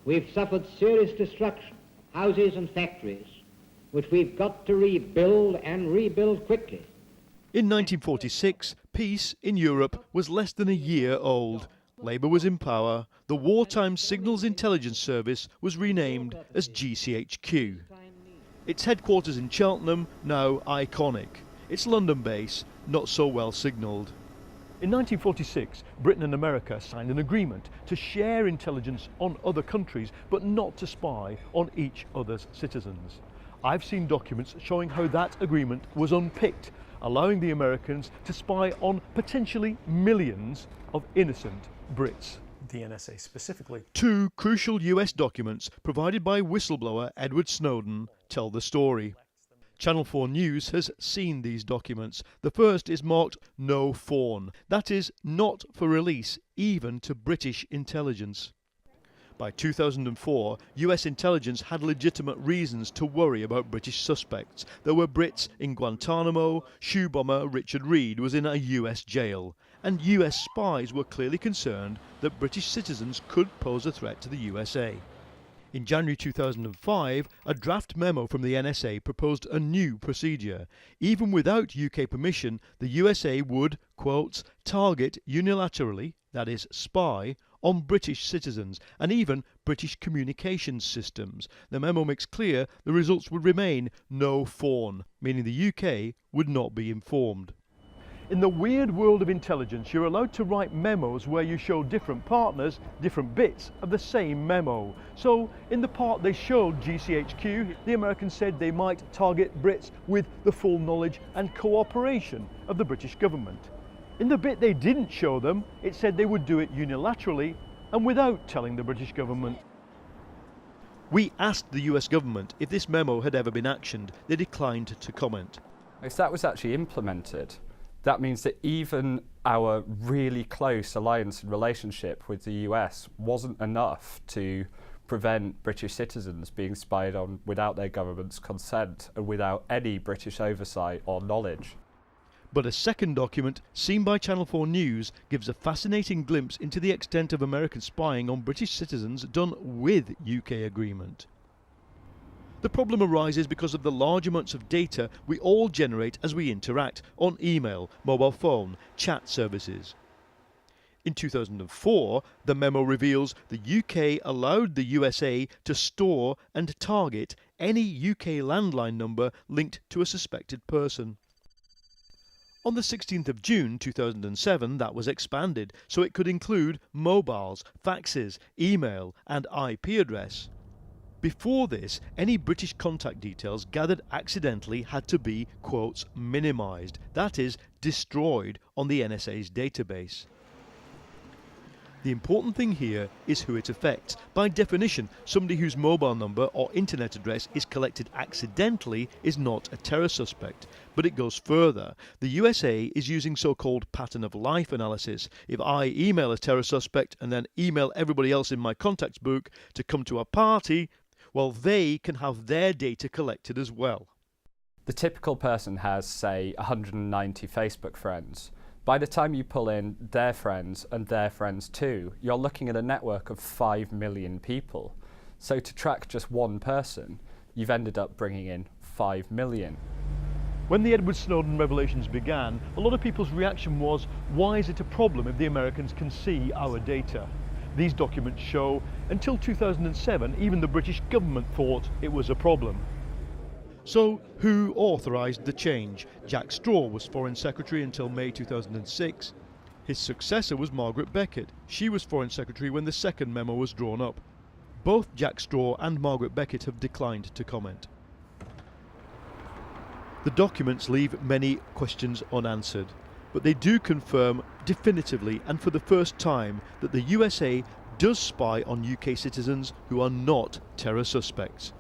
We've suffered serious destruction, houses and factories, which we've got to rebuild and rebuild quickly. In 1946, peace in Europe was less than a year old. Labour was in power. The Wartime Signals Intelligence Service was renamed as GCHQ. Its headquarters in Cheltenham, now iconic. Its London base, not so well signalled. In 1946, Britain and America signed an agreement to share intelligence on other countries, but not to spy on each other's citizens. I've seen documents showing how that agreement was unpicked, allowing the Americans to spy on potentially millions of innocent Brits. The NSA specifically. Two crucial US documents provided by whistleblower Edward Snowden tell the story. Channel 4 News has seen these documents. The first is marked No Fawn. That is, not for release, even to British intelligence. By 2004, US intelligence had legitimate reasons to worry about British suspects. There were Brits in Guantanamo, shoe bomber Richard Reed was in a US jail, and US spies were clearly concerned that British citizens could pose a threat to the USA. In January 2005, a draft memo from the NSA proposed a new procedure. Even without UK permission, the USA would, quote, target unilaterally, that is, spy, on British citizens and even British communications systems. The memo makes clear the results would remain no fawn, meaning the UK would not be informed. In the weird world of intelligence, you're allowed to write memos where you show different partners different bits of the same memo. So in the part they showed GCHQ, the Americans said they might target Brits with the full knowledge and cooperation of the British government. In the bit they didn't show them, it said they would do it unilaterally and without telling the British government. We asked the US government if this memo had ever been actioned. They declined to comment. If that was actually implemented, that means that even our really close alliance and relationship with the US wasn't enough to prevent British citizens being spied on without their government's consent and without any British oversight or knowledge. But a second document, seen by Channel 4 News, gives a fascinating glimpse into the extent of American spying on British citizens done with UK agreement. The problem arises because of the large amounts of data we all generate as we interact on email, mobile phone, chat services. In 2004, the memo reveals the UK allowed the USA to store and target any UK landline number linked to a suspected person. On the 16th of June 2007, that was expanded so it could include mobiles, faxes, email and IP address. Before this, any British contact details gathered accidentally had to be, quotes, minimised, that is, destroyed on the NSA's database. The important thing here is who it affects. By definition, somebody whose mobile number or internet address is collected accidentally is not a terror suspect. But it goes further. The USA is using so-called pattern of life analysis. If I email a terror suspect and then email everybody else in my contacts book to come to a party, well, they can have their data collected as well. The typical person has, say, 190 Facebook friends. By the time you pull in their friends and their friends too, you're looking at a network of 5 million people. So to track just one person, you've ended up bringing in 5 million. When the Edward Snowden revelations began, a lot of people's reaction was, why is it a problem if the Americans can see our data? These documents show, until 2007, even the British government thought it was a problem. So, who authorised the change? Jack Straw was Foreign Secretary until May 2006. His successor was Margaret Beckett. She was Foreign Secretary when the second memo was drawn up. Both Jack Straw and Margaret Beckett have declined to comment. The documents leave many questions unanswered, but they do confirm definitively and for the first time that the USA does spy on UK citizens who are not terror suspects.